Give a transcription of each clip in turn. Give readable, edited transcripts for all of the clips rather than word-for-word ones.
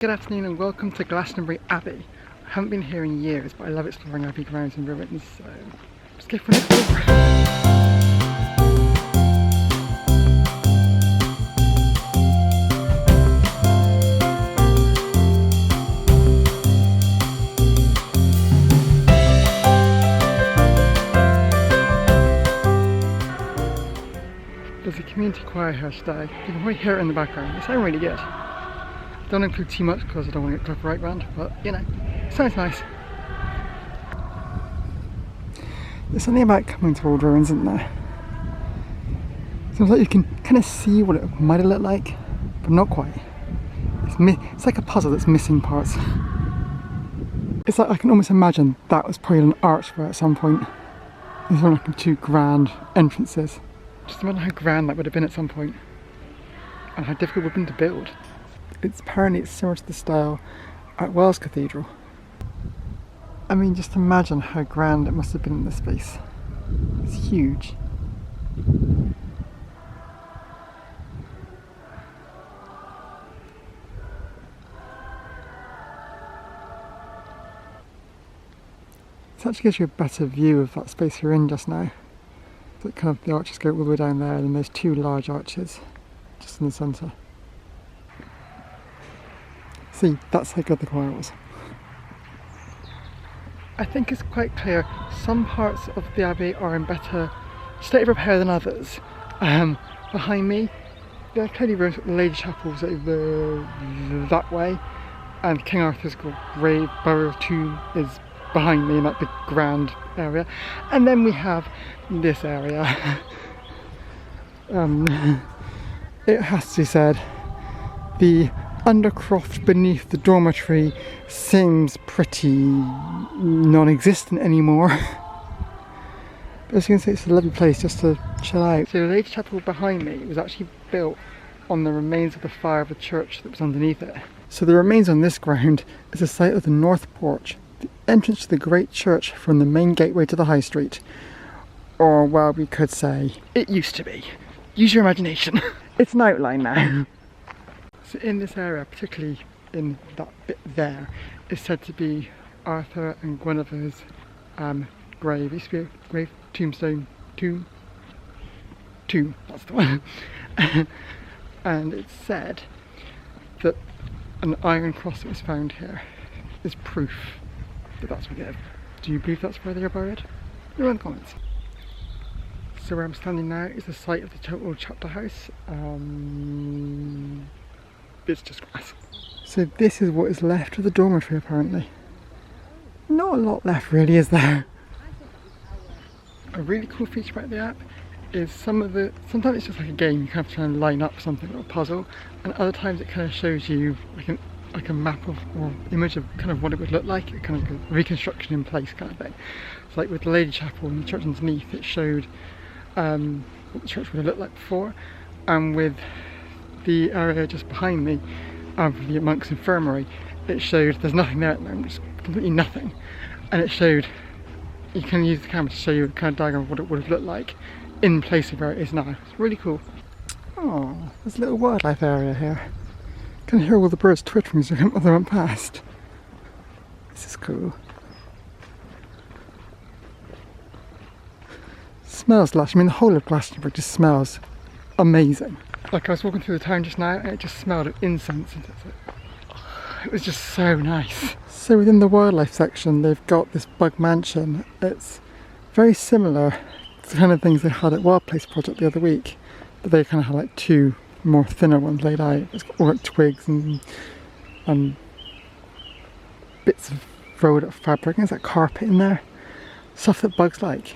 Good afternoon and welcome to Glastonbury Abbey. I haven't been here in years, but I love exploring Abbey grounds and ruins, so let's go for an explore. There's a community choir here today. You can probably hear it in the background. They sound really good. Don't include too much because I don't want to get copyright banned, but you know, it sounds nice. There's something about coming to old ruins, isn't there? Seems like you can kind of see what it might have looked like, but not quite. It's like a puzzle that's missing parts. It's like I can almost imagine that was probably an archway at some point. These are like two grand entrances. Just imagine how grand that would have been at some point, and how difficult it would have been to build. Apparently it's similar to the style at Wells Cathedral. I mean, just imagine how grand it must have been in this space. It's huge. This actually gives you a better view of that space you're in just now. So kind of the arches go all the way down there, and then there's two large arches just in the centre. See, that's how good the choir was. I think it's quite clear some parts of the Abbey are in better state of repair than others. Behind me, there are clearly lady chapels over that way, and King Arthur's grave burial tomb is behind me in that big grand area. And then we have this area. It has to be said, the undercroft beneath the dormitory seems pretty non-existent anymore. But as you can see, it's a lovely place just to chill out. So the Lady Chapel behind me was actually built on the remains of the fire of the church that was underneath it. So the remains on this ground is the site of the north porch, the entrance to the great church from the main gateway to the high street. Or, well, we could say, it used to be. Use your imagination. It's an outline now. So in this area, particularly in that bit there, is said to be Arthur and Guinevere's grave. It used to be a grave, tombstone, tomb, that's the one. And it's said that an iron cross that was found here is proof that that's where they live. Do you believe that's where they are buried? Leave in the comments. So where I'm standing now is the site of the old chapter house. It's just grass. So this is what is left of the dormitory apparently. Not a lot left really, is there? A really cool feature about the app is sometimes it's just like a game, you kind of try and line up something or a puzzle, and other times it kind of shows you like a map of or image of kind of what it would look like, a kind of reconstruction in place kind of thing. So like with the Lady Chapel and the church underneath, it showed what the church would have looked like before, and with the area just behind me, the monk's infirmary, it showed there's nothing there at the moment, just completely nothing, and it showed, you can use the camera to show you a kind of diagram of what it would have looked like in place of where it is now. It's really cool. Oh, there's a little wildlife area here. You can hear all the birds twittering as they went past. This is cool. Smells lush. I mean, the whole of Glastonbury just smells amazing. Like I was walking through the town just now and it just smelled of incense, and it was just so nice. So within the wildlife section they've got this bug mansion. It's very similar to the kind of things they had at Wild Place Project the other week, but they kind of had like two more thinner ones laid out. It's got all like twigs and bits of rolled up fabric, and there's like carpet in there, stuff that bugs like.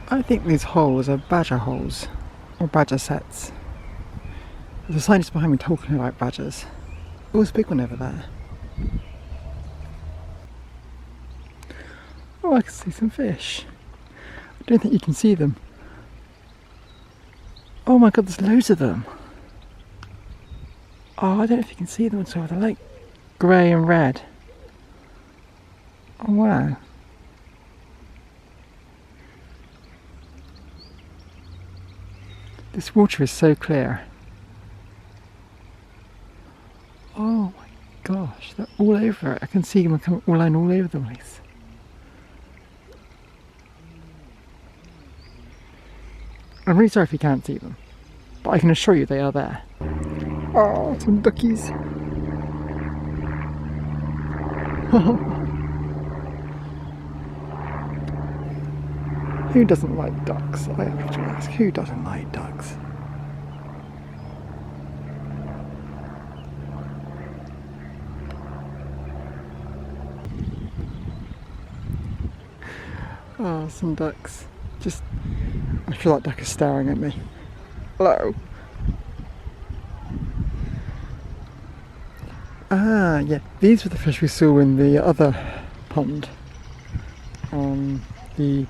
I think these holes are badger holes. Or badger sets. There's a sign just behind me talking about badgers. Oh, there's a big one over there. Oh, I can see some fish. I don't think you can see them. Oh my god, there's loads of them. Oh, I don't know if you can see them at all. They're like grey and red. Oh wow. This water is so clear. Oh my gosh, they're all over it. I can see them coming all over the place. I'm really sorry if you can't see them, but I can assure you they are there. Oh, some duckies. Who doesn't like ducks? I actually ask, who doesn't like ducks? Oh, some ducks. I feel like duck is staring at me. Hello. Ah, yeah, these were the fish we saw in the other pond. The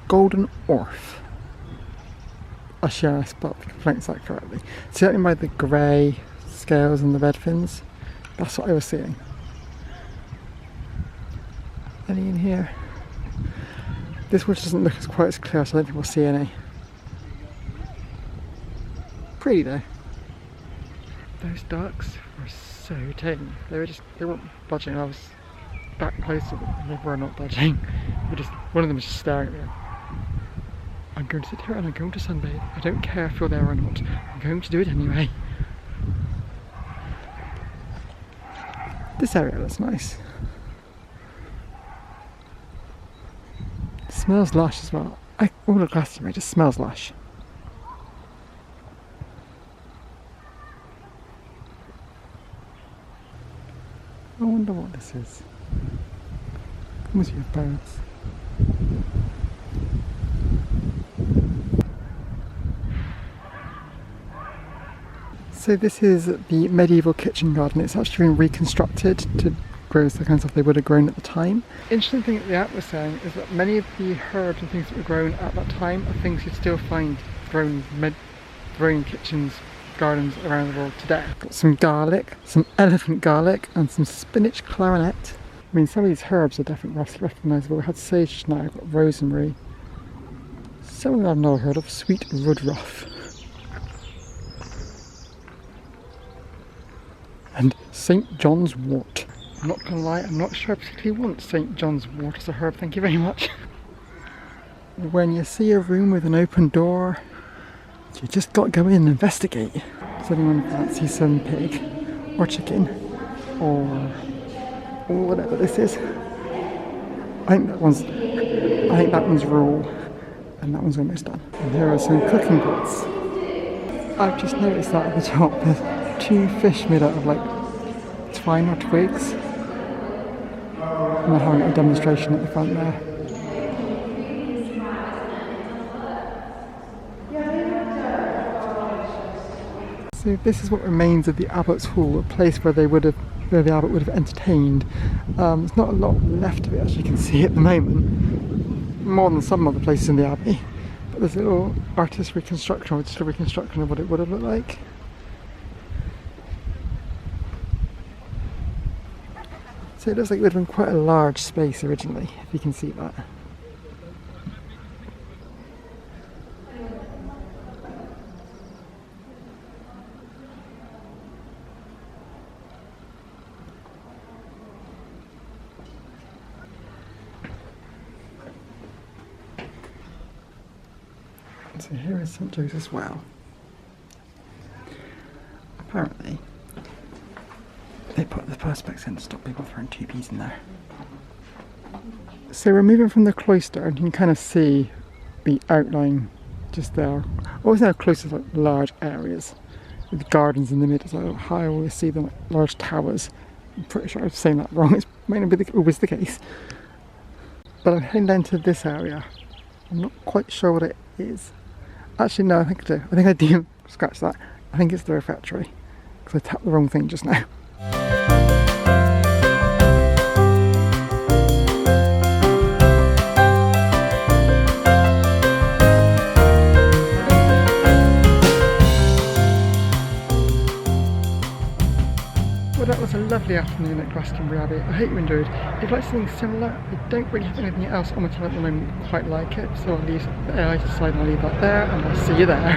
golden orf. Actually, I pronounced that correctly. Certainly by the grey scales and the red fins. That's what I was seeing. Any in here? This water doesn't look quite as clear, so I don't think we'll see any. Pretty though. Those ducks were so tame. They weren't budging. I was back close to them and they were not budging. One of them was just staring at me. I'm going to sit here and I'm going to sunbathe. I don't care if you're there or not. I'm going to do it anyway. This area looks nice. It smells lush as well. All of Glastonbury just smells lush. I wonder what this is. Must be birds. So this is the medieval kitchen garden. It's actually been reconstructed to grow the kind of stuff they would have grown at the time. Interesting thing that the app was saying is that many of the herbs and things that were grown at that time are things you'd still find grown in kitchens, gardens around the world today. Got some garlic, some elephant garlic, and some spinach clarinet. I mean, some of these herbs are definitely recognisable. We had sage just now, we've got rosemary. Something I've never heard of, sweet woodruff. And St. John's wort. I'm not gonna lie, I'm not sure I particularly want St. John's wort as a herb, thank you very much. When you see a room with an open door, you just got to go in and investigate. Does anyone fancy some pig or chicken or whatever this is? I think that one's raw and that one's almost done. And here are some cooking pots. I've just noticed that at the top there's 2 fish made out of like twine or twigs. And they're having a demonstration at the front there. So this is what remains of the Abbot's Hall, a place where the Abbot would have entertained. There's not a lot left of it, as you can see at the moment, more than some other places in the Abbey. But there's a little artist reconstruction, or just a reconstruction of what it would have looked like. So it looks like it would have been quite a large space originally, if you can see that. So here is St. Joseph's Well. Apparently, they put the perspex in to stop people throwing 2p's in there. So we're moving from the cloister and you can kind of see the outline just there. Always now cloisters like large areas with gardens in the middle, so how I always see them like large towers. I'm pretty sure I'm saying that wrong, it might not be always the case. But I'm heading down to this area. I'm not quite sure what it is. Actually no, I think I do. I think I do. Scratch that. I think it's the refectory because I tapped the wrong thing just now. Well, that was a lovely afternoon at Glastonbury Abbey. I hope you enjoyed. If you'd like something similar, I don't really have anything else on my channel at the moment quite like it, so I'll leave the AI side and I'll leave that there, and I'll see you there.